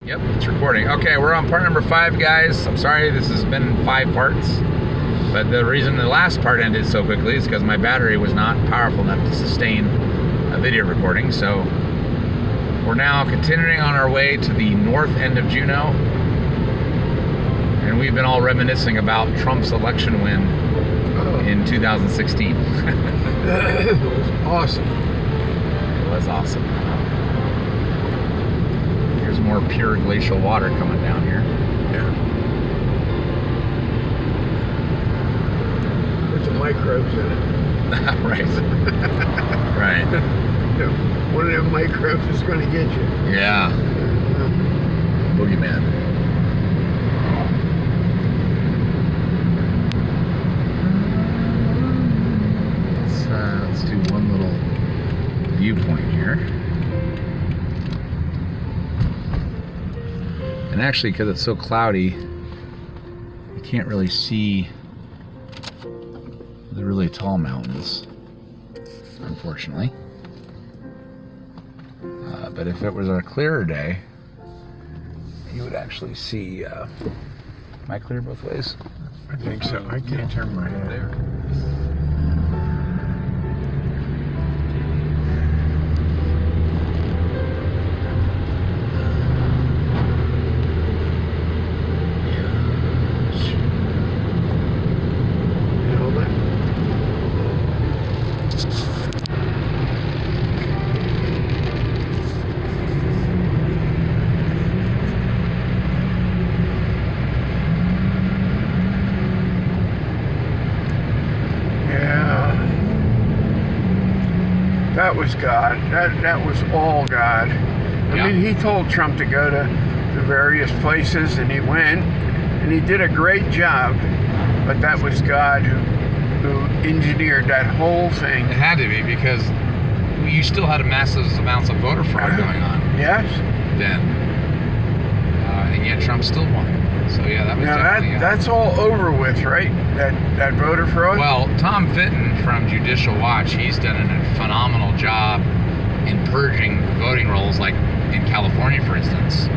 Yep, it's recording. Okay, we're on part number 5, guys. I'm sorry this has been 5 parts, but the reason the last part ended so quickly is because my battery was not powerful enough to sustain a video recording. So we're now continuing on our way to the north end of Juneau, and we've been all reminiscing about Trump's election win in 2016. It was awesome. It was awesome. Here's more pure glacial water coming down here. Yeah. Put some microbes in it. Right. Right. One of them microbes is going to get you. Yeah. Boogeyman. Let's do one little viewpoint here. And actually, because it's so cloudy, you can't really see the really tall mountains, unfortunately. But if it was a clearer day, you would actually see. Am I clear both ways? I think so. I can't turn my head there. That was God. That was all God. I mean, he told Trump to go to the various places, and he went, and he did a great job. But that was God who engineered that whole thing. It had to be, because you still had massive amounts of voter fraud going on. Yes. Then, and yet Trump still won. So yeah, that was definitely. That's all over with, right? That voter fraud. Well, Tom Fitton from Judicial Watch, he's done a phenomenal job in purging voting rolls, like in California, for instance,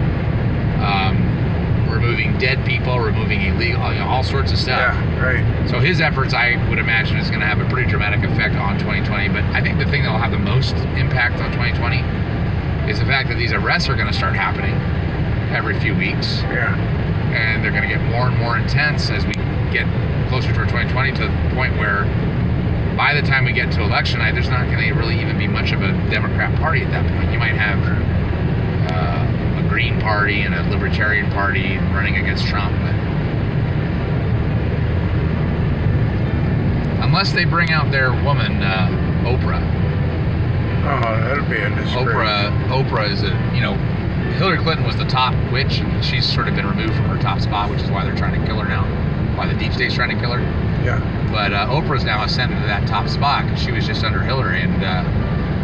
removing dead people, removing illegal, all sorts of stuff. Yeah, right. So his efforts, I would imagine, is going to have a pretty dramatic effect on 2020. But I think the thing that will have the most impact on 2020 is the fact that these arrests are going to start happening every few weeks. Yeah. And they're going to get more and more intense as we get closer toward 2020, to the point where by the time we get to election night, there's not going to really even be much of a Democrat Party at that point. You might have a Green Party and a Libertarian Party running against Trump. But unless they bring out their woman, Oprah. Oh, that'll be a disgrace. Oprah is Hillary Clinton was the top witch, and she's sort of been removed from her top spot, which is why they're trying to kill her now, why the deep state's trying to kill her. Yeah. But Oprah's now ascended to that top spot because she was just under Hillary. And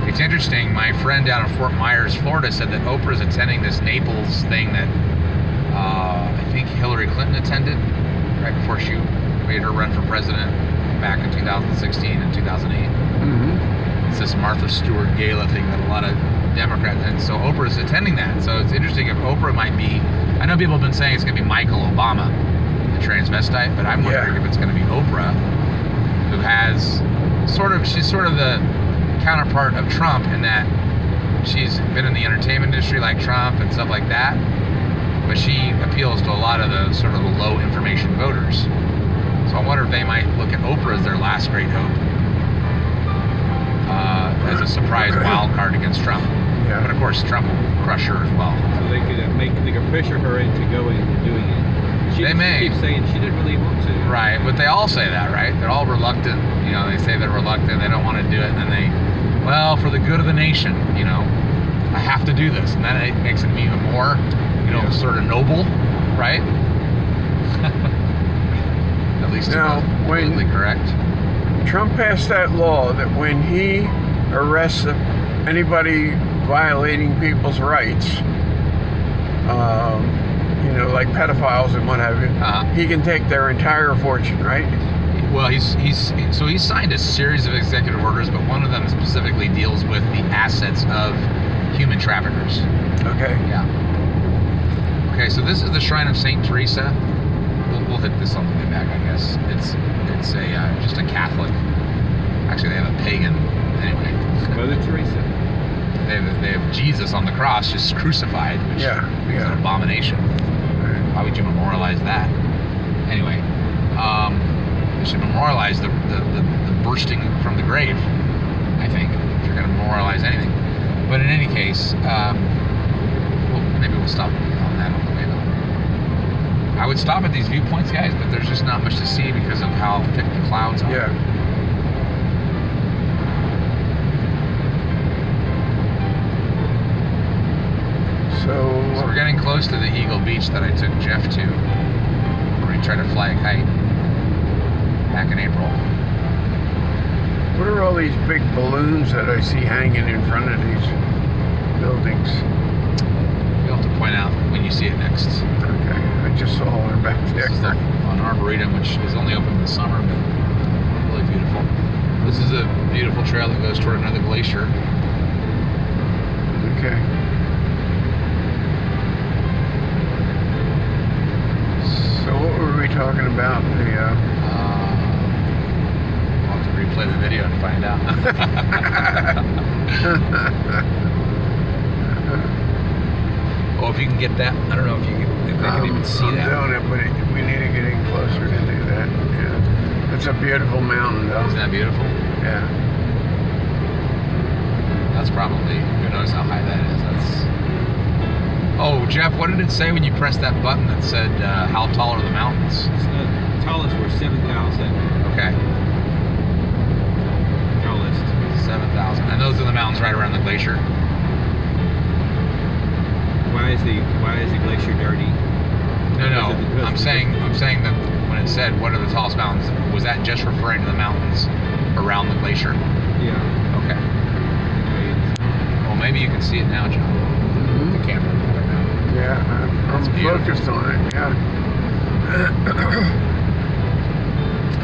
it's interesting, my friend down in Fort Myers, Florida, said that Oprah's attending this Naples thing that I think Hillary Clinton attended right before she made her run for president back in 2016 and 2008. Mm-hmm. It's this Martha Stewart Gala thing that a lot of Democrats, and so Oprah's attending that. So it's interesting if Oprah might be, I know people have been saying it's going to be Michael Obama, the transvestite, but I'm wondering if it's going to be Oprah, who has she's sort of the counterpart of Trump in that she's been in the entertainment industry like Trump and stuff like that, but she appeals to a lot of the sort of the low information voters. So I wonder if they might look at Oprah as their last great hope, as a surprise wild card against Trump. Yeah. But of course, Trump will crush her as well. So they could pressure her into going and doing it. She keeps saying she didn't really want to. Right, but they all say that, right? They're all reluctant. They say they're reluctant. They don't want to do it, and then for the good of the nation, I have to do this, and then it makes it even more, sort of noble, right? At least now, politically correct. Trump passed that law that when he arrests anybody violating people's rights, like pedophiles and what have you, he can take their entire fortune, right? Well, he's signed a series of executive orders, but one of them specifically deals with the assets of human traffickers. Okay. Yeah. Okay, so this is the Shrine of Saint Teresa. We'll hit this on the way back, I guess. It's a just a Catholic. Actually, they have a pagan. Anyway, Mother Teresa. They have Jesus on the cross, just crucified, which is an abomination. Why would you memorialize that? Anyway, you should memorialize the bursting from the grave, I think, if you're going to memorialize anything. But in any case, maybe we'll stop on that on the way though. I would stop at these viewpoints, guys, but there's just not much to see because of how thick the clouds are. Yeah. So we're getting close to the Eagle Beach that I took Jeff to, where we tried to fly a kite back in April. What are all these big balloons that I see hanging in front of these buildings? You'll have to point out when you see it next. Okay, I just saw one back there. This is an arboretum, which is only open in the summer, but really beautiful. This is a beautiful trail that goes toward another glacier. Okay. So what were we talking about? I'll have to replay the video and find out. Oh, if you can get that, I don't know if they can even see that. I'm doing it, but we need to get in closer to do that. Yeah, it's a beautiful mountain, though. Isn't that beautiful? Yeah. That's probably. Who knows how high that is? That's. Oh, Jeff, what did it say when you pressed that button that said how tall are the mountains? The tallest were 7,000. Okay. Tallest. 7,000. And those are the mountains right around the glacier. Why is the glacier dirty? No. I'm saying that when it said what are the tallest mountains, was that just referring to the mountains around the glacier? Yeah. Okay. Well, maybe you can see it now, John. The camera right now. Yeah, I'm focused on it. Yeah. I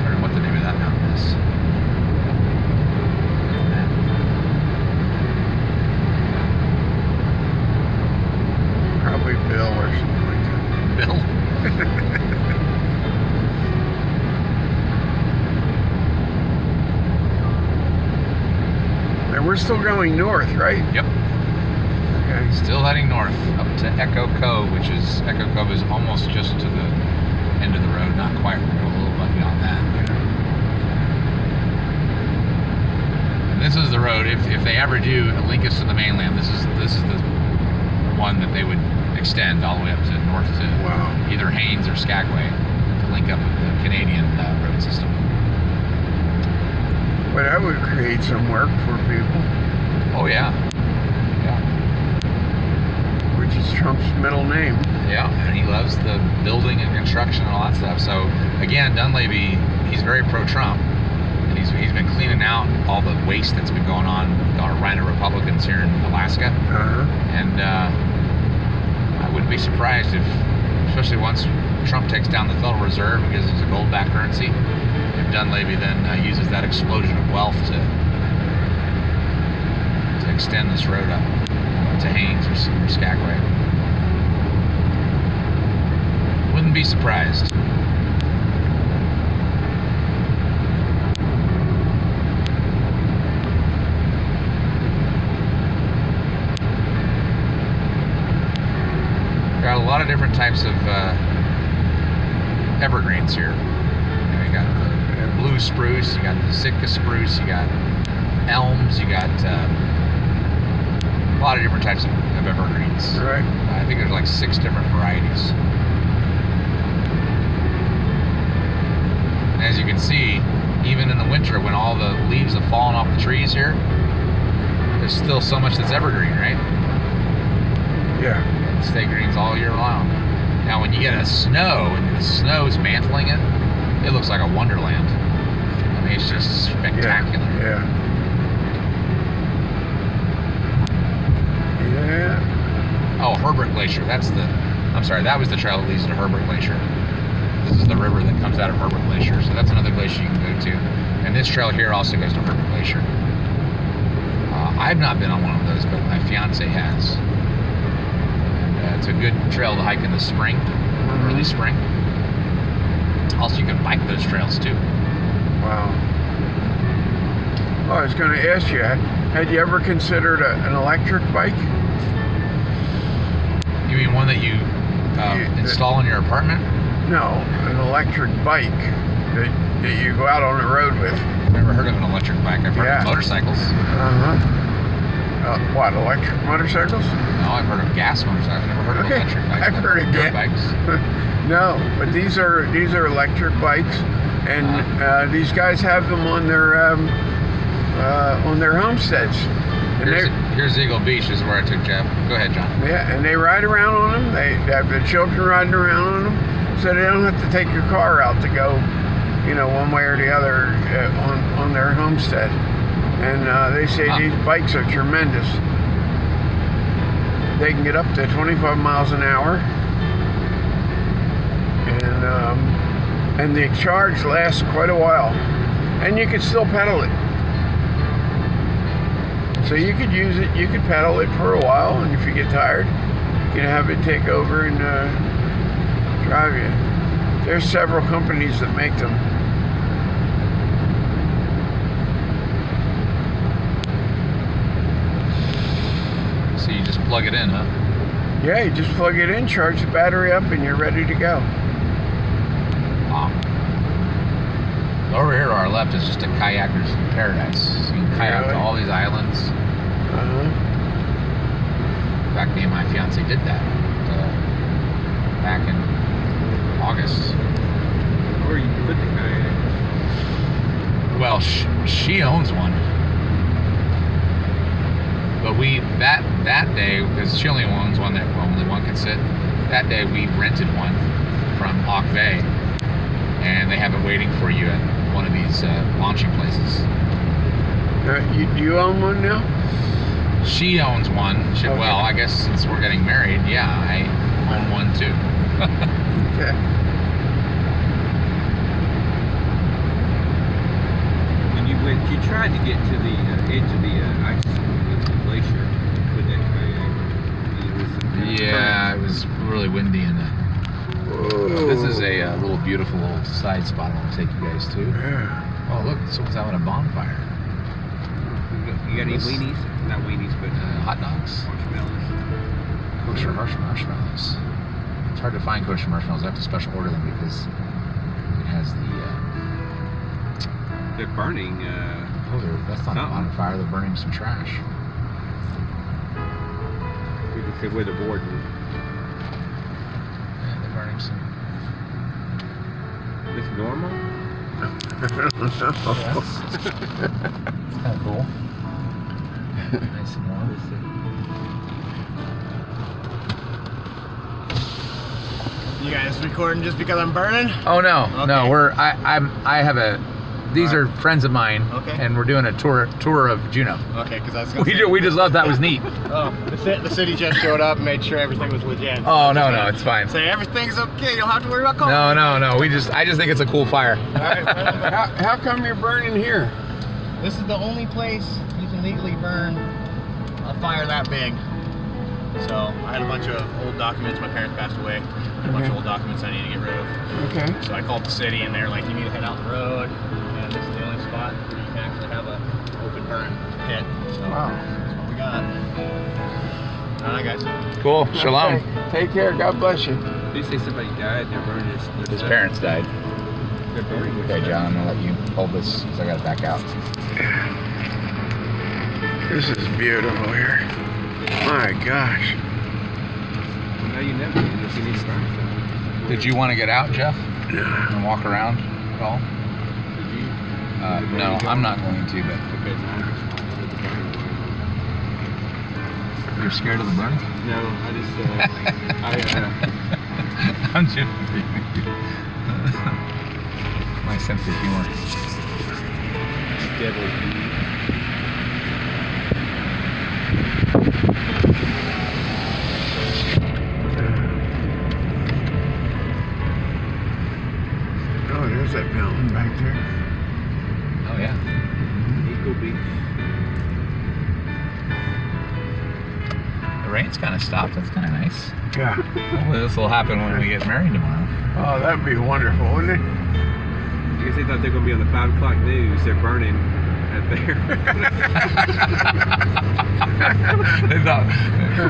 don't know what the name of that mountain is. Probably Bill or something like that. Bill. And we're still going north, right? Yep. Okay. Still heading north up to Echo Cove, Echo Cove is almost just to the end of the road, not quite, we're a little bit beyond that. And this is the road. If they ever do link us to the mainland, this is the one that they would extend all the way up to north to either Haines or Skagway to link up with the Canadian road system. But that would create some work for people. Oh yeah. Which is Trump's middle name. Yeah, and he loves the building and construction and all that stuff. So again, Dunleavy, he's very pro-Trump, and he's been cleaning out all the waste that's been going on with our Rhino Republicans here in Alaska. And I wouldn't be surprised if, especially once Trump takes down the Federal Reserve because it's a gold-backed currency, if Dunleavy then uses that explosion of wealth to extend this road up to Haines or Skagway. Wouldn't be surprised. There are a lot of different types of evergreens here. You got the blue spruce, you got the Sitka spruce, you got elms, you got a lot of different types of evergreens. Right. I think there's like 6 different varieties. And as you can see, even in the winter when all the leaves have fallen off the trees here, there's still so much that's evergreen, right? Yeah. Stay greens all year long. Now when you get a snow and the snow's mantling it, it looks like a wonderland. I mean, it's just spectacular. Yeah. Oh, Herbert Glacier. That was the trail that leads to Herbert Glacier. This is the river that comes out of Herbert Glacier. So that's another glacier you can go to. And this trail here also goes to Herbert Glacier. I've not been on one of those, but my fiance has. And It's a good trail to hike in the spring, early spring. Also, you can bike those trails too. Wow. Oh, I was going to ask you, had you ever considered an electric bike? You mean one that you install in your apartment? No, an electric bike that you go out on the road with. I've never heard of an electric bike. I've heard of motorcycles. What, electric motorcycles? No, I've heard of gas motorcycles. I've never heard of electric bikes. I've heard of gas bikes. No, but these are electric bikes, and these guys have them on their homesteads. And Here's Eagle Beach, is where I took Jeff. Go ahead, John. Yeah, and they ride around on them. They have the children riding around on them, so they don't have to take your car out to go, one way or the other on their homestead. And they say these bikes are tremendous. They can get up to 25 miles an hour, and the charge lasts quite a while, and you can still pedal it. So you could use it, you could pedal it for a while, and if you get tired, you can have it take over and drive you. There's several companies that make them. So you just plug it in, huh? Yeah, you just plug it in, charge the battery up, and you're ready to go. Wow. Over here to our left is just a kayaker's paradise. So you can kayak to all these islands. In fact, me and my fiance did that back in August. Where you put the kayak? Well, she owns one. But that day, because she only owns one that only one can sit, that day we rented one from Hawk Bay, and they have it waiting for you at one of these launching places. You own one now? She owns one. Okay. Well, I guess since we're getting married, yeah, I own one too. Okay. When you tried to get to the edge of the ice glacier with that kayak. Yeah, it was really windy and this is a little beautiful little side spot I want to take you guys to. Yeah. Oh, look, someone's having a bonfire. You got any weenies? Not weenies, but Hot dogs. marshmallows. Kosher marshmallows. It's hard to find kosher marshmallows. I have to special order them because it has They're burning. that's not a bonfire. They're burning some trash. We can say where the board is. Yeah, they're burning some. It's normal? It's kind of cool. Nice and warm. You guys recording just because I'm burning? Oh no, Okay. no, I have a. These are friends of mine, Okay. and we're doing a tour of Juneau. Okay, because I was gonna say, We just thought that was neat. Oh, the city just showed up and made sure everything was legit. Oh no, it's fine. Say everything's okay. You don't have to worry about cold. No. I just think it's a cool fire. All right, well, how come you're burning here? This is the only place you can legally burn a fire that big. So I had a bunch of old documents. My parents passed away. I had a bunch of old documents I need to get rid of. Okay. So I called the city and they're like, you need to head out the road. And this is the only spot where you can actually have a open burn pit. So Wow. that's what we got. All right, guys. Cool. Shalom. Okay. Take care. God bless you. Did you say somebody died? They're burning His parents died. They're burning their Okay, stuff. John, I'm gonna let you hold this because I gotta back out. This is beautiful here. My gosh. No, you never do this. You need to burn stuff. Did you want to get out, Jeff, No. and walk around at all? Did you? No, I'm not going to. But Okay, so I'm responsible for the burning. you're scared of the burn? No, I just, I'm joking. My sense of humor. devil. Oh, there's that mountain back there. Oh yeah. Eagle Beach. rain's kind of stopped. That's kind of nice. Yeah. Hopefully this will happen when we get married tomorrow. Oh, that'd be wonderful, wouldn't it? I guess they thought they were going to be on the 5 o'clock news. They're burning out there. They thought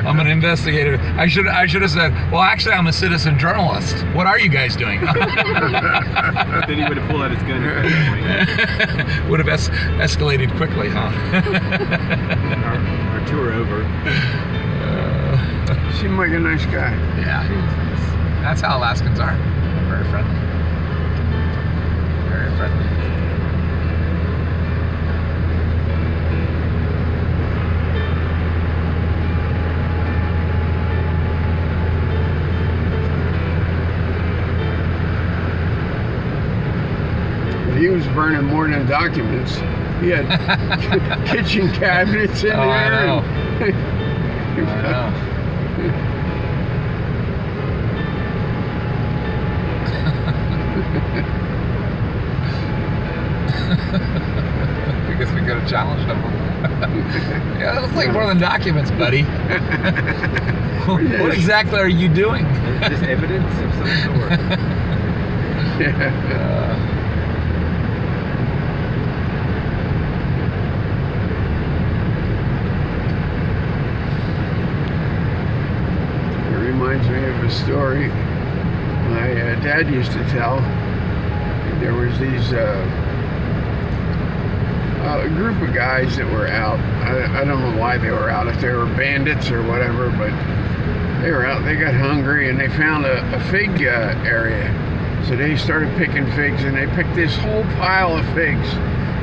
I'm an investigator. I should have said, well, actually, I'm a citizen journalist. What are you guys doing? Then he would have pulled out his gun at that point. Would have escalated quickly, huh? Our tour over. Seemed like a nice guy. Yeah, he was nice. That's how Alaskans are. Very friendly. Very friendly. He was burning more than documents. He had kitchen cabinets in Oh, I there. know. and- I know. I guess we could have challenged him. Yeah, that looks like more than documents, buddy. What exactly are you doing? Just evidence of some sort. It reminds me of a story my dad used to tell. There was these a group of guys that were out. I don't know why they were out, if they were bandits or whatever, but they were out. They got hungry and they found a fig area. So they started picking figs, and they picked this whole pile of figs.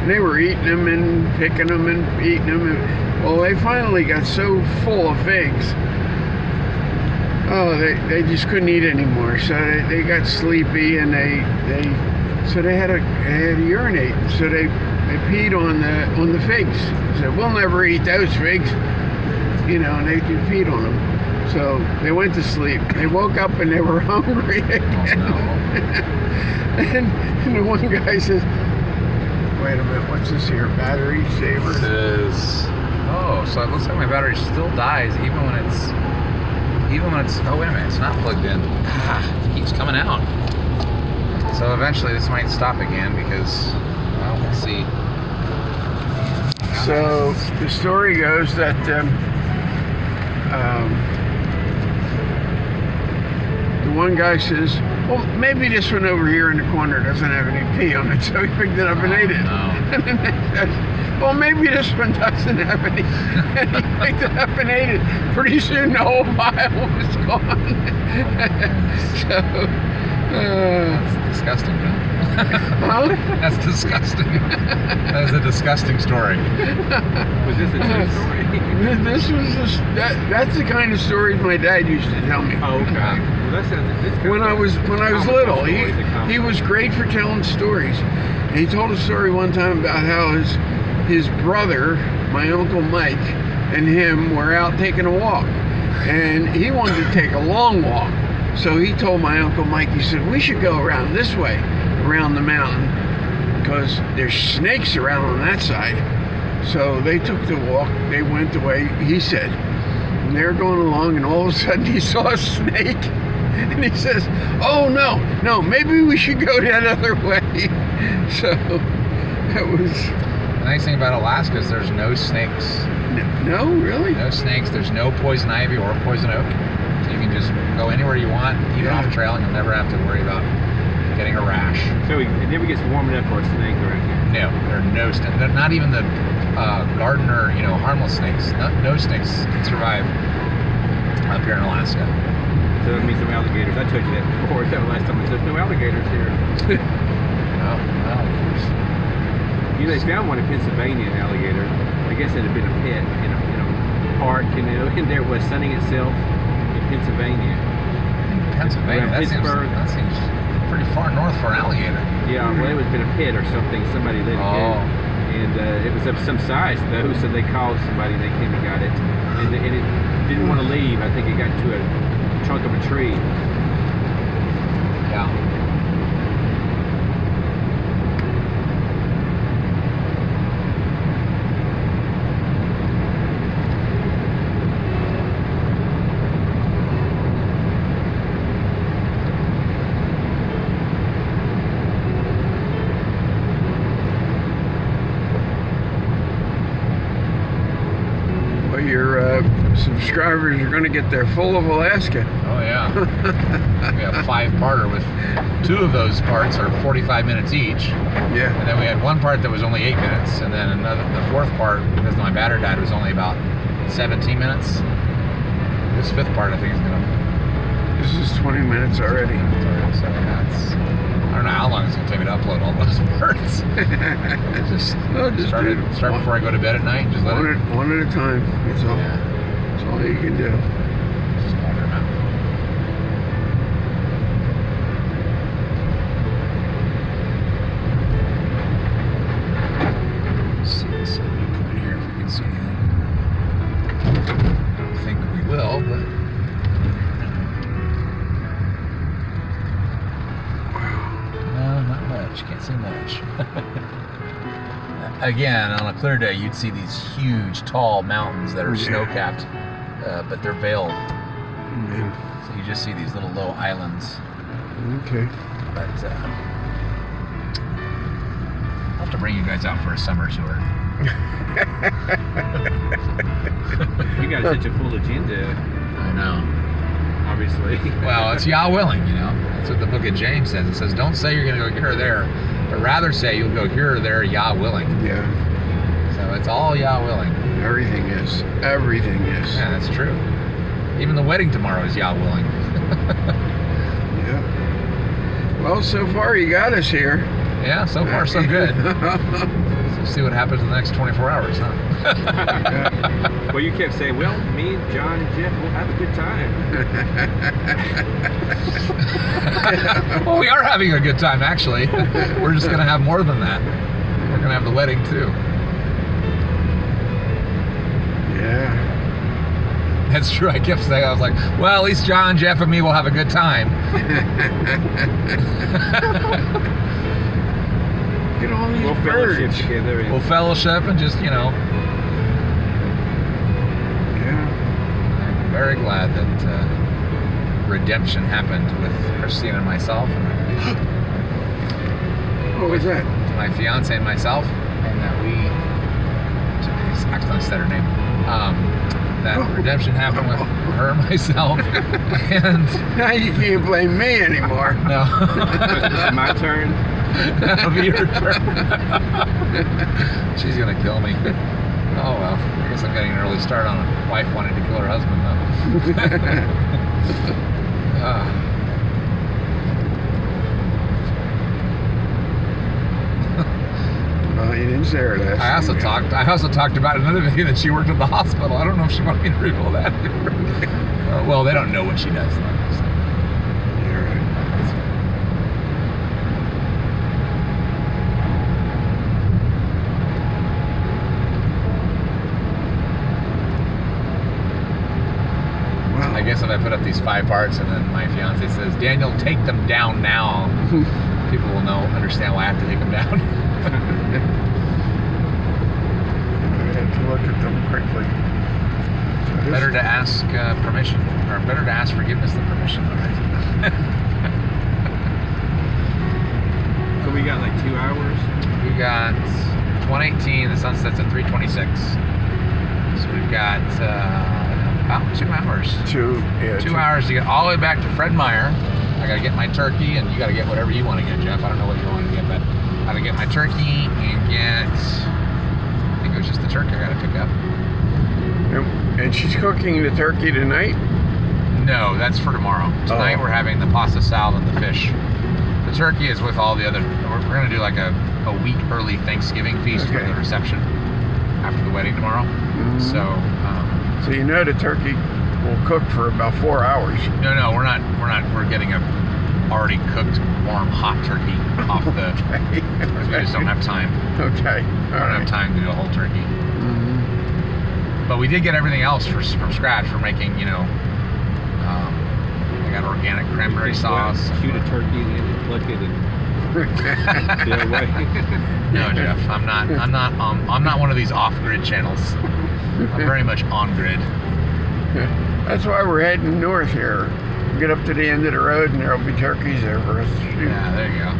And they were eating them and picking them and eating them. And, well, they finally got so full of figs. Oh, they just couldn't eat anymore. So they got sleepy, and they had to urinate. So they peed on the figs. They said, we'll never eat those figs, and they peed on them. So they went to sleep. They woke up and they were hungry again. Oh, no. and the one guy says, wait a minute, what's this here? Battery saver? So it looks like my battery still dies even when it's, oh wait a minute, it's not plugged in. It keeps coming out. So eventually this might stop again because, well, we'll see. So the story goes that the one guy says, well, maybe this one over here in the corner doesn't have any pee on it, so he picked it up and ate it. No. And then they said, well, maybe this one doesn't have any, and he picked it up and ate it. Pretty soon the whole pile was gone. So, That's disgusting, man. huh? That's disgusting. That is a disgusting story. Was this a true story? That's the kind of stories my dad used to tell me. Oh, okay. Well, that sounds. When I was little, he was great for telling stories. And he told a story one time about how his brother, my Uncle Mike, and him were out taking a walk, and he wanted to take a long walk. So he told my Uncle Mike, he said, we should go around this way, around the mountain, because there's snakes around on that side. So they took the walk. They went the way he said. And they were going along, and all of a sudden he saw a snake. And he says, oh, no, maybe we should go that other way. So that was... The nice thing about Alaska is there's no snakes. No, really? No snakes. There's no poison ivy or poison oak. You can just go anywhere you want, even off trail, and you'll never have to worry about getting a rash. So it never gets warm enough for a snake around here. No, there are no snakes. Not even the gardener, harmless snakes. No snakes can survive up here in Alaska. So that means some alligators. I told you that before. That was the last time I said no alligators here. No. They found one in Pennsylvania, an alligator. I guess it had been a pet in a park, and there it was sunning itself in Pennsylvania. Pennsylvania. Around Pittsburgh. That seems pretty far north for an alligator. Yeah, well, it was been a pet or something. Somebody let it go. And it was of some size, though, so they called somebody, and they came and got it. And it didn't want to leave. I think it got to a trunk of a tree. Yeah. subscribers are going to get there full of Alaska. Oh yeah. We have 5-parter with 2 of those parts are 45 minutes each. Yeah. And then we had one part that was only 8 minutes, and then the 4th part, because my battery died, was only about 17 minutes. This 5th part, I think, is gonna. This is 20 minutes already. So that's. I don't know how long it's gonna take me to upload all those parts. just start before I go to bed at night. And just let it. One at a time. That's all. Yeah. That's all you can do. Just water them out. Let's see this point here if we can see anything. I don't think we will, but. No, not much. Can't see much. Again, on a clear day, you'd see these huge, tall mountains that are snow-capped, but they're veiled. So you just see these little low islands. Okay. But I'll have to bring you guys out for a summer tour. You got such a full agenda, I know. obviously. Well, it's Yah willing, you know. That's what the book of James says. It says, don't say you're going to go here or there, but rather say you'll go here or there, Yah willing. Yeah. So it's all Yah willing. Everything is. Everything is. Yeah, that's true. Even the wedding tomorrow is Yah willing. Yeah. Well, so far you got us here. Yeah, so far so good. So see what happens in the next 24 hours, huh? Well, you kept saying, well, me and John and Jeff will have a good time. Well, we are having a good time, actually. We're just going to have more than that. We're going to have the wedding, too. Yeah. That's true. I kept saying, I was like, well, at least John, Jeff, and me will have a good time. Get all these We'll fellowship birds. together. And We'll fellowship and just, you know. Yeah. I'm very glad that redemption happened with Christine and myself. What was that? My fiance and myself, and that we I accidentally said her name. That redemption happened with her and myself, and Now you can't blame me anymore. no, it's my turn. that'll be your turn. She's gonna kill me. Oh well, I guess I'm getting an early start on a wife wanting to kill her husband, though. Well, you didn't say her last I also name. talked about another video that she worked at the hospital. I don't know if she wanted me to reveal that. Well, they don't know what she does, though. So. You're right. Wow. I guess if I put up these 5 parts and then my fiance says, Daniel, take them down now, people will understand why I have to take them down. I had to look at them quickly. So this- Better to ask permission, or better to ask forgiveness than permission, all right? So we got like 2 hours. We got 1:18, the sun sets at 3:26. So we've got about 2 hours. 2 hours to get all the way back to Fred Meyer. I gotta get my turkey, and you gotta get whatever you want to get, Jeff. I don't know what you want to get, but I gotta get my turkey and get, I think it was just the turkey I gotta pick up. And she's cooking the turkey tonight? No, that's for tomorrow. Tonight Oh. we're having the pasta salad and the fish. The turkey is with all the other, we're gonna do like a week early Thanksgiving feast for Okay. the reception after the wedding tomorrow. Mhm. So, So you know the turkey will cook for about 4 hours. no, we're getting a already cooked, warm, hot turkey off the, because we just don't have time. Okay. We don't have time to do a whole turkey. But we did get everything else from scratch. We're making, I got organic cranberry sauce. Shoot a turkey and then pluck it and get away. No, Jeff, I'm not one of these off-grid channels. I'm very much on-grid. That's why we're heading north here. We'll get up to the end of the road and there'll be turkeys there for us to shoot. Yeah, there you go.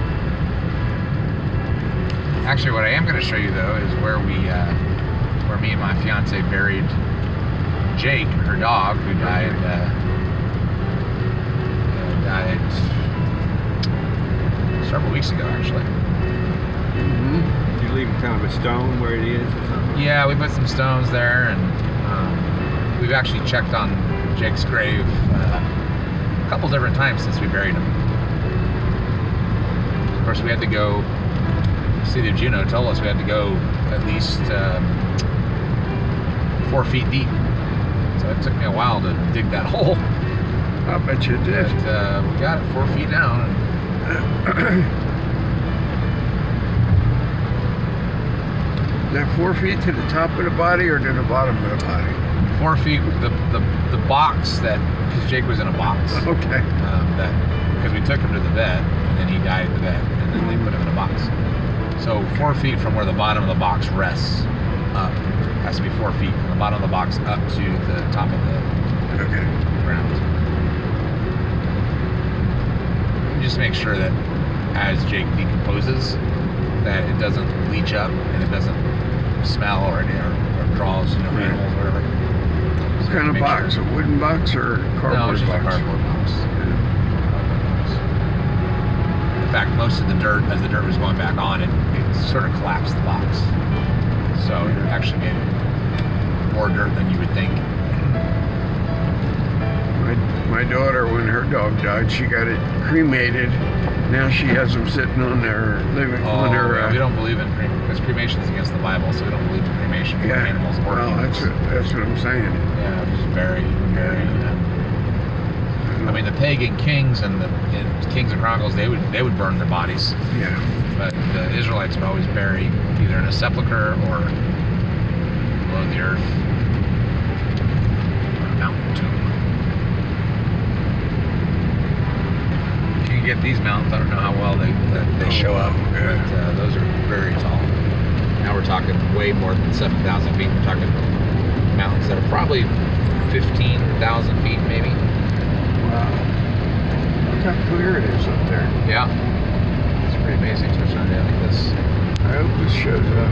Actually, what I am going to show you though is where me and my fiance buried Jake, her dog, who died several weeks ago, actually. Did you leave kind of a stone where it is or something? Yeah, we put some stones there, and we've actually checked on Jake's grave a couple different times since we buried him. Of course, we had to go. The city of Juneau told us we had to go at least 4 feet deep. So it took me a while to dig that hole. I bet you did. But we got it 4 feet down. Is that 4 feet to the top of the body or to the bottom of the body? 4 feet. The box that, because Jake was in a box. Okay. Because we took him to the vet, and then he died at the vet, and then they put him in a box. So 4 feet from where the bottom of the box rests up. Has to be 4 feet from the bottom of the box up to the top of the ground. Just make sure that as Jake decomposes, that it doesn't leach up and it doesn't smell or draws, animals or whatever. What kind of box? Sure. A wooden box or cardboard No, it's just box? a cardboard box. In fact, most of the dirt, as the dirt was going back on, it sort of collapsed the box. So it actually made more dirt than you would think. My daughter, when her dog died, she got it cremated. Now she has them sitting on their living on her. We don't believe in cremation because cremation is against the Bible, so we don't believe in cremation for animals or humans. That's what I'm saying. Yeah, just bury. I mean, the pagan kings and the Kings and Chronicles, they would burn their bodies. Yeah. But the Israelites would always bury either in a sepulcher or below the earth or a mountain tomb. You can get these mountains. I don't know how well they show up, but those are very tall. Now we're talking way more than 7,000 feet. We're talking mountains that are probably 15,000 feet, maybe. Wow. Look how clear it is up there. Yeah. It's pretty amazing to touch on a day like this. I hope this shows up.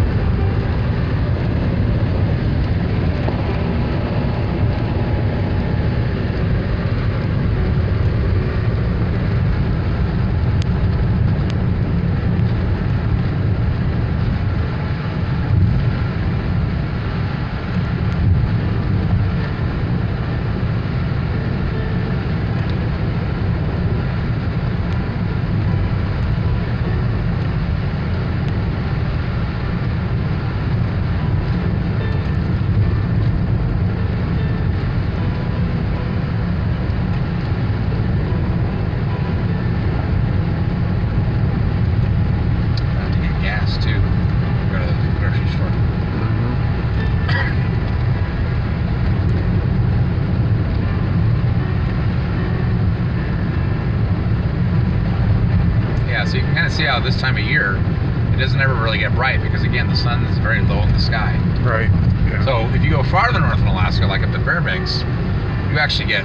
So you can kind of see how this time of year it doesn't ever really get bright because again the sun is very low in the sky. Right. Yeah. So if you go farther north in Alaska, like up to Fairbanks, you actually get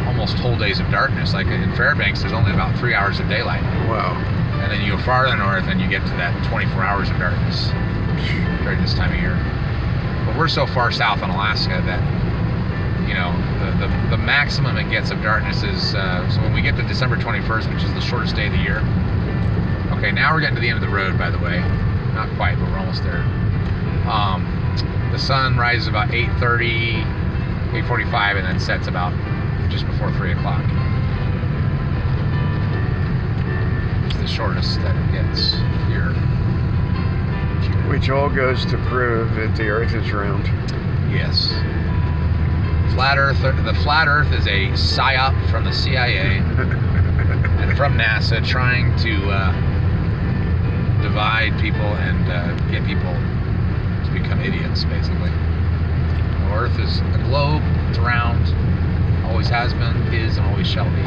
almost whole days of darkness. Like in Fairbanks, there's only about 3 hours of daylight. Wow. And then you go farther north and you get to that 24 hours of darkness during this time of year. But we're so far south in Alaska that the maximum it gets of darkness is so when we get to December 21st, which is the shortest day of the year. Okay, now we're getting to the end of the road, by the way. Not quite, but we're almost there. The sun rises about 8:30, 8:45, and then sets about just before 3 o'clock. It's the shortest that it gets here. Which all goes to prove that the Earth is round. Yes. Flat Earth. The Flat Earth is a psyop from the CIA and from NASA, trying to divide people and get people to become idiots, basically. The Earth is a globe. It's round. Always has been, is, and always shall be.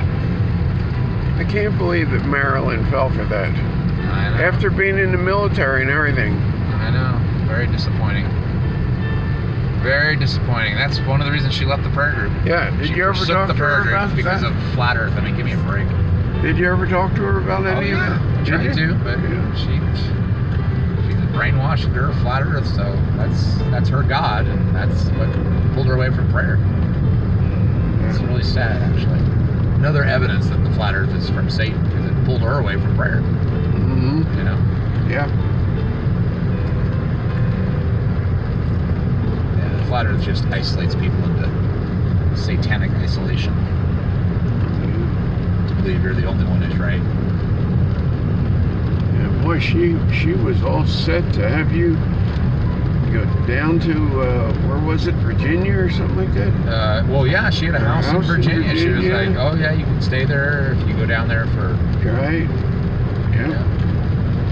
I can't believe that Marilyn fell for that. I know. After being in the military and everything. I know. Very disappointing. Very disappointing. That's one of the reasons she left the prayer group. Yeah. Did She you ever forsook talk the to her prayer group about because that? of Flat Earth. I mean, give me a break. Did you ever talk to her about any of that? I tried Did you? to, but Yeah. she's a brainwashed her flat Earth. So that's her God, and that's what pulled her away from prayer. It's really sad, actually. Another evidence that the flat Earth is from Satan because it pulled her away from prayer. Mm-hmm. You know? Yeah. Yeah, the flat Earth just isolates people into satanic isolation. To believe you're the only one who's right. Yeah, boy, she was all set to have you go down to where was it, Virginia or something like that? Well, yeah, she had a house in Virginia. She was like, "Oh yeah, you can stay there if you go down there for." Right. Yeah.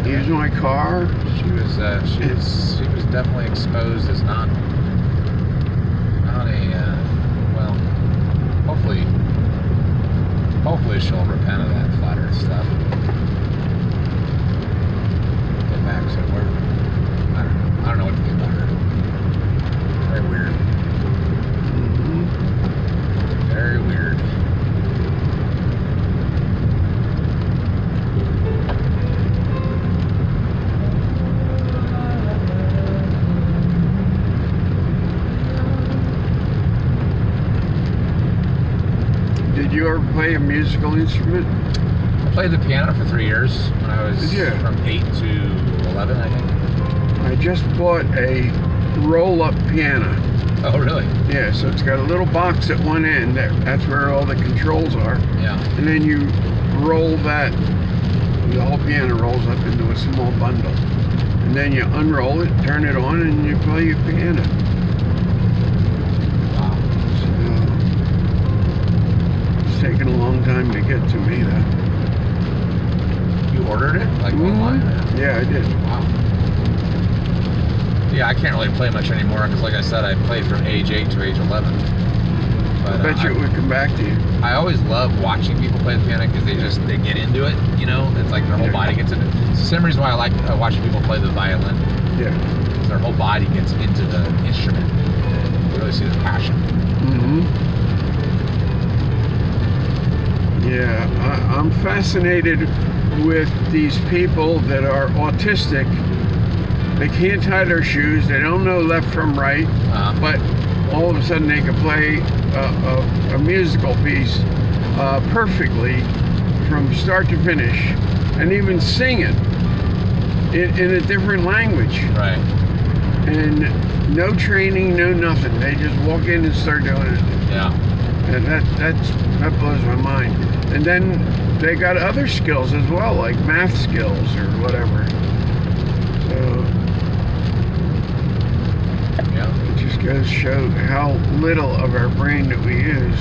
Use my car. She was definitely exposed as not a well. Hopefully she'll repent of that flat Earth stuff. Get back to where I don't know what to think about her. Very weird. Mm-hmm. Very weird. Did you ever play a musical instrument? I played the piano for 3 years when I was from 8 to 11, I think. I just bought a roll-up piano. Oh, really? Yeah, so it's got a little box at one end. That's where all the controls are. Yeah. And then you roll that, the whole piano rolls up into a small bundle. And then you unroll it, turn it on, and you play your piano. Wow. So, it's taken a long time to get to me, though. You ordered it? Like online? Yeah, I did. Wow. Yeah, I can't really play much anymore because, like I said, I played from age 8 to age 11. But, I bet you it would come back to you. I always love watching people play the piano because they get into it, you know? It's like their whole body gets into it. It's the same reason why I like watching people play the violin. Yeah. Because their whole body gets into the instrument. And you really see the passion. Mm-hmm. Yeah, I'm fascinated with these people that are autistic. They can't tie their shoes. They don't know left from right. But all of a sudden they can play a musical piece perfectly from start to finish, and even sing it in a different language. Right. And no training, no nothing. They just walk in and start doing it. Yeah. And that blows my mind. And then they got other skills as well, like math skills or whatever. So Yeah. it just goes to show how little of our brain that we use.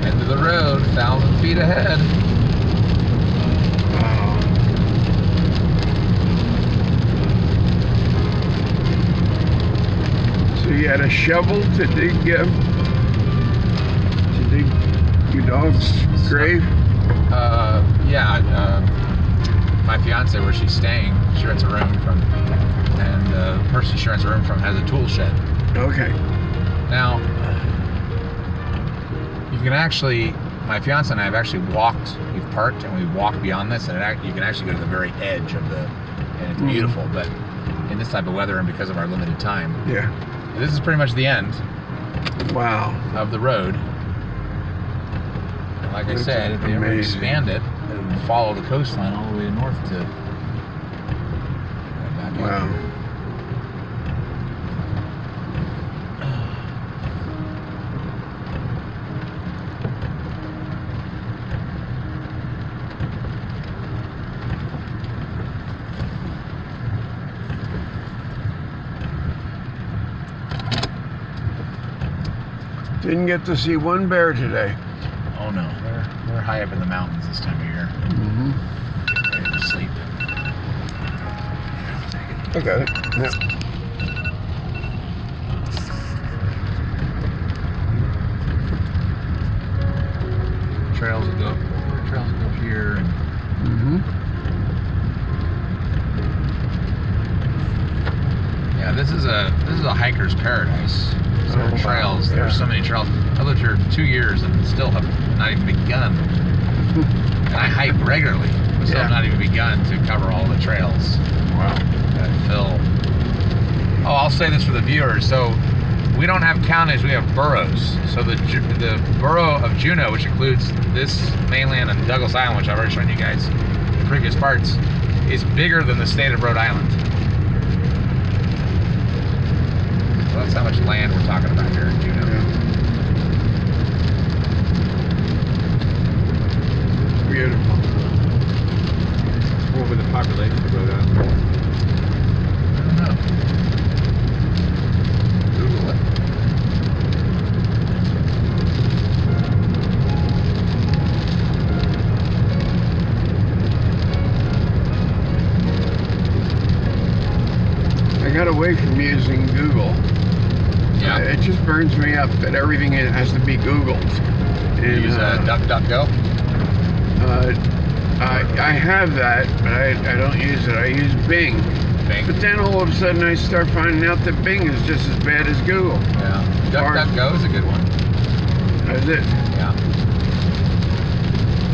End of the road, 1,000 feet ahead. Wow. So you had a shovel to dig your dog's grave? My fiance, where she's staying, she rents a room from, and the person she rents a room from has a tool shed. Okay. Now, you can actually, my fiance and I have actually walked, we've parked and we've walked beyond this, and you can actually go to the very edge of and it's beautiful, but in this type of weather and because of our limited time, Yeah. this is pretty much the end Wow. of the road. And like I said, if they ever amazing. expand it, it would follow the coastline all the way north to right back out Wow. here. Didn't get to see one bear today. Oh no, they're high up in the mountains this time of year. Mm-hmm. Ready to sleep. I got it. Yeah. Trails will go hiker's paradise. So Oh, wow. trails, Yeah. there's so many trails. I lived here 2 years and still have not even begun. And I hike regularly, but still have not even begun to cover all the trails Wow. that fill. Oh, I'll say this for the viewers. So we don't have counties, we have boroughs. So the borough of Juneau, which includes this mainland and Douglas Island, which I've already shown you guys in previous parts, is bigger than the state of Rhode Island. So that's how much land we're talking about here in Juneau. Beautiful. What with the population of Rhode Island? I don't know. Google it. I got away from using Google. Yeah. It just burns me up that everything has to be Googled. And, Use DuckDuckGo. I have that, but I don't use it. I use Bing. Bing. But then all of a sudden I start finding out that Bing is just as bad as Google. Yeah. DuckDuckGo is a good one. That's it. Yeah.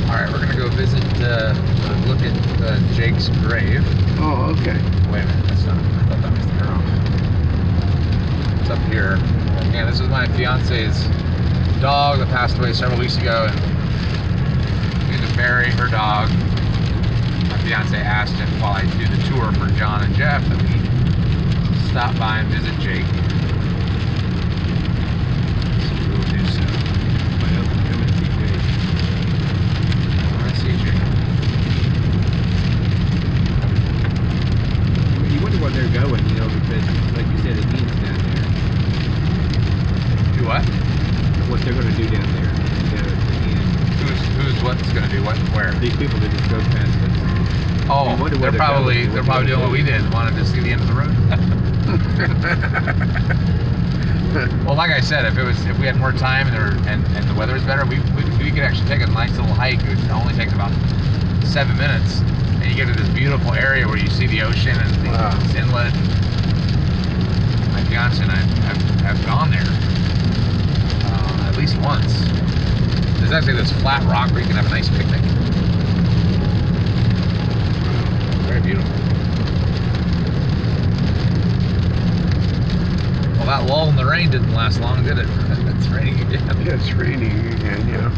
All right, we're gonna go visit, look at Jake's grave. Oh, okay. Wait a minute, that's not. I thought that was the girl. It's up here. Again, this was my fiance's dog that passed away several weeks ago, and we had to bury her dog. My fiance asked if, while I do the tour for John and Jeff, that we stop by and visit Jake. So we will do so. Come and see Jake. I want to see Jake. You wonder where they're going, you know, because, like you said, it means down there. Do what? What they're going to do down there. Down at the end. Who's what's gonna do what? Where? These people that just drove past us. Oh, You wonder where they're probably going. doing what we did, wanted to see the end of the road. Well, like I said, if we had more time and the weather was better, we could actually take a nice little hike. It only takes about 7 minutes, and you get to this beautiful area where you see the ocean and this inlet. My fiance and I have gone there at least once. There's actually this flat rock where you can have a nice picnic. Very beautiful. Well, that lull in the rain didn't last long, did it? It's raining again. Yeah, it's raining again, yeah.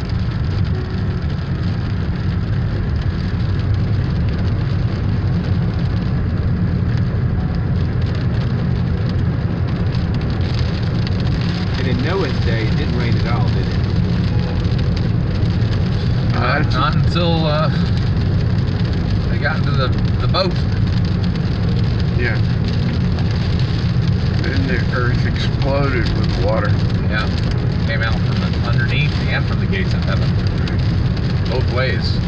And in Noah's day, it didn't rain at all, did it? Not until they got into the boat. Yeah. Then the earth exploded with water. Yeah. Came out from underneath and from the gates of heaven. Both ways.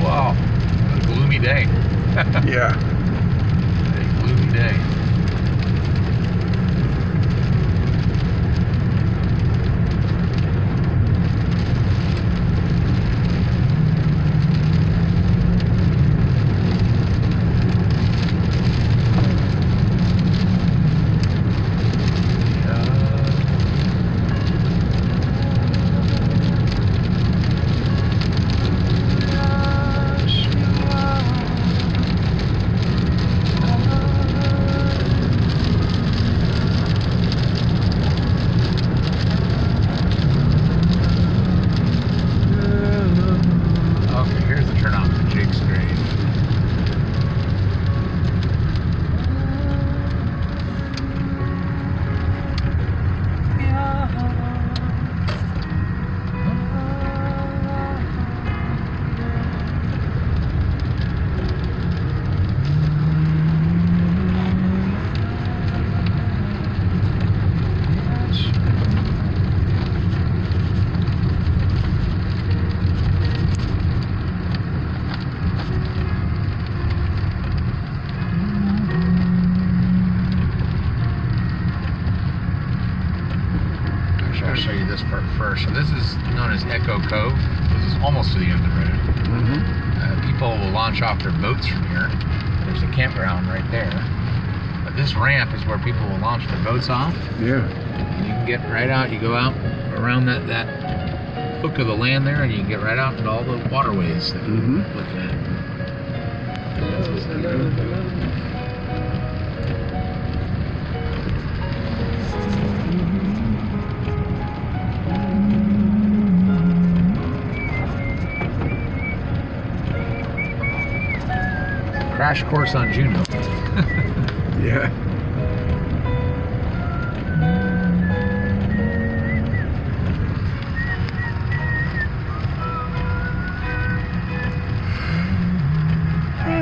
Wow. What a gloomy day. Yeah. A gloomy day. Cove. This is almost to the end of the road. Mm-hmm. People will launch off their boats from here. There's a campground right there. But this ramp is where people will launch their boats off. Yeah. And you can get right out. You go out around that hook of the land there, and you can get right out into all the waterways that we're looking at. Crash course on Juneau. Yeah.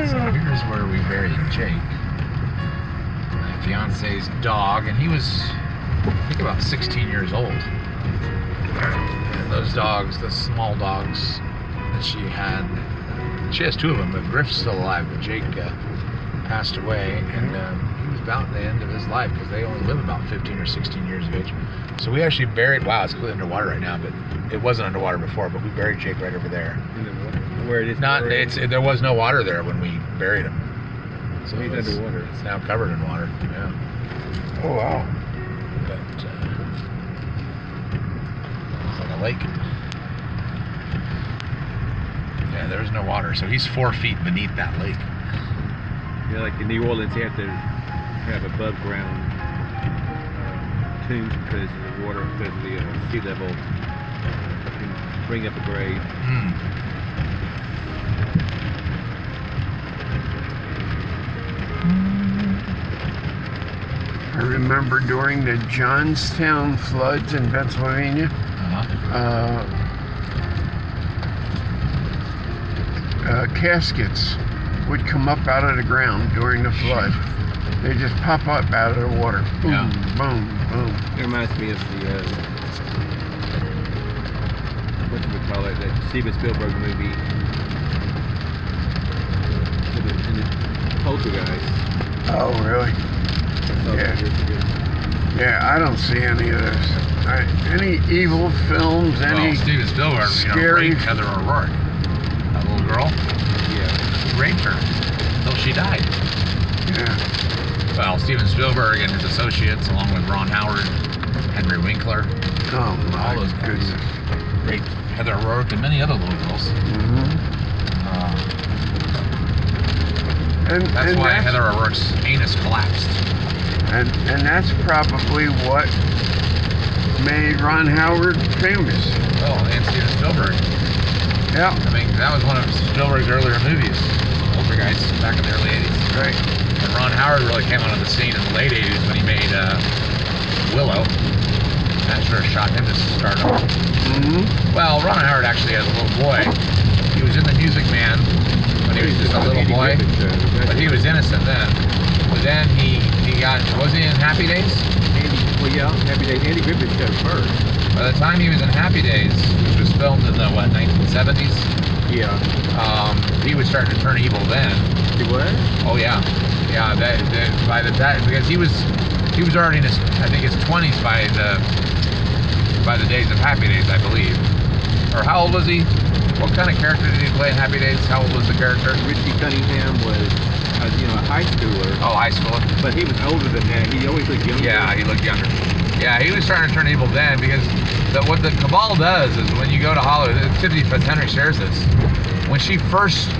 So here's where we buried Jake, my fiance's dog, and he was, I think, about 16 years old. And those dogs, the small dogs that she had, she has two of them, but Griff's still alive, but Jake passed away, and he was about the end of his life because they only live about 15 or 16 years of age. So we actually buried, wow, it's completely underwater right now, but it wasn't underwater before, but we buried Jake right over there. Where it is? There was no water there when we buried him. So He's underwater. It's now covered in water. Yeah. Oh, wow. But it's like a lake. Yeah, there's no water. So he's 4 feet beneath that lake. Yeah, like in New Orleans, you have to have above ground tombs because of the water, because of the sea level can bring up a grade. I remember during the Johnstown floods in Pennsylvania, caskets would come up out of the ground during the flood. They just pop up out of the water. Boom, boom, boom. It reminds me of the, what do we call it, that Steven Spielberg movie, the Poltergeist. Oh, really? Yeah. Yeah, I don't see any of this. Any evil films, any Steven Spielberg, scary... raped Heather O'Rourke, that little girl. Yeah. He raped her until she died. Yeah. Well, Steven Spielberg and his associates, along with Ron Howard, Henry Winkler, Oh, my all those guys, goodness. raped Heather O'Rourke and many other little girls. And That's why Heather O'Rourke's anus collapsed. And that's probably what made Ron Howard famous. Oh, and Steven Spielberg. Yeah. I mean, that was one of Spielberg's earlier movies, Poltergeist, back in the early 80s. Right. And Ron Howard really came onto the scene in the late 80s when he made Willow. That sure shot him to stardom. Well, Ron Howard actually, as a little boy, he was in The Music Man when he was just a little boy, but he was innocent then. But then he got, was he in Happy Days? Happy Days. Andy Griffith showed first. By the time he was in Happy Days, which was filmed in the, 1970s? Yeah. He was starting to turn evil then. He was? Oh yeah. Yeah, by the time, because he was already in his, I think his 20s by the days of Happy Days, I believe. Or how old was he? What kind of character did he play in Happy Days? How old was the character? Richie Cunningham was, a high schooler. Oh, high schooler. But he was older than that. He always looked younger. Yeah, he looked younger. Yeah, he was starting to turn evil then because what the cabal does is when you go to Hollywood, Tiffany Fitzhenry shares this. When she first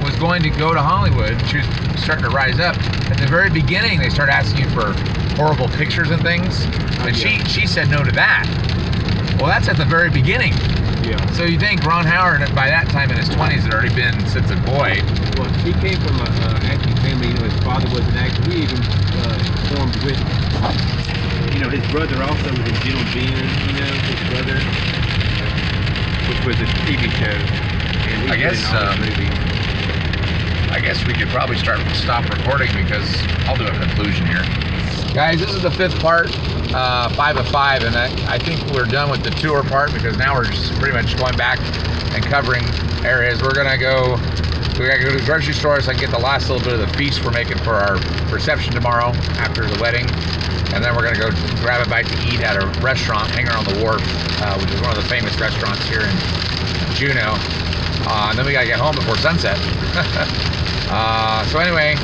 was going to go to Hollywood, she was starting to rise up. At the very beginning, they started asking you for horrible pictures and things, and she said no to that. Well, that's at the very beginning. Yeah. So you think Ron Howard, by that time in his 20s, had already been since a boy. Well, he came from an acting family. His father was an actor. He even performed with, his brother also was in Jill Ben, his brother, which was a TV show. And he was in all the movies. I guess we could probably stop recording because I'll do a conclusion here. Guys, this is the 5th part, 5 of 5, and I think we're done with the tour part because now we're just pretty much going back and covering areas. We gotta go to the grocery store so I can get the last little bit of the feast we're making for our reception tomorrow after the wedding. And then we're gonna go grab a bite to eat at a restaurant, Hangar on the Wharf, which is one of the famous restaurants here in Juneau. And then we gotta get home before sunset. So anyway,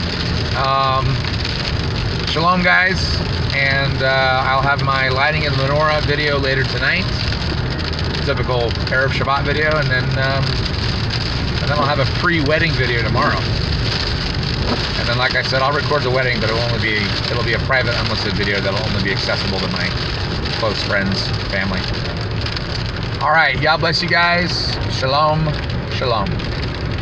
shalom guys, and I'll have my lighting and menorah video later tonight. Typical Erev Shabbat video, and then I'll have a pre-wedding video tomorrow. And then, like I said, I'll record the wedding, but it'll be a private, unlisted video that'll only be accessible to my close friends, family. All right, God bless you guys. Shalom, shalom.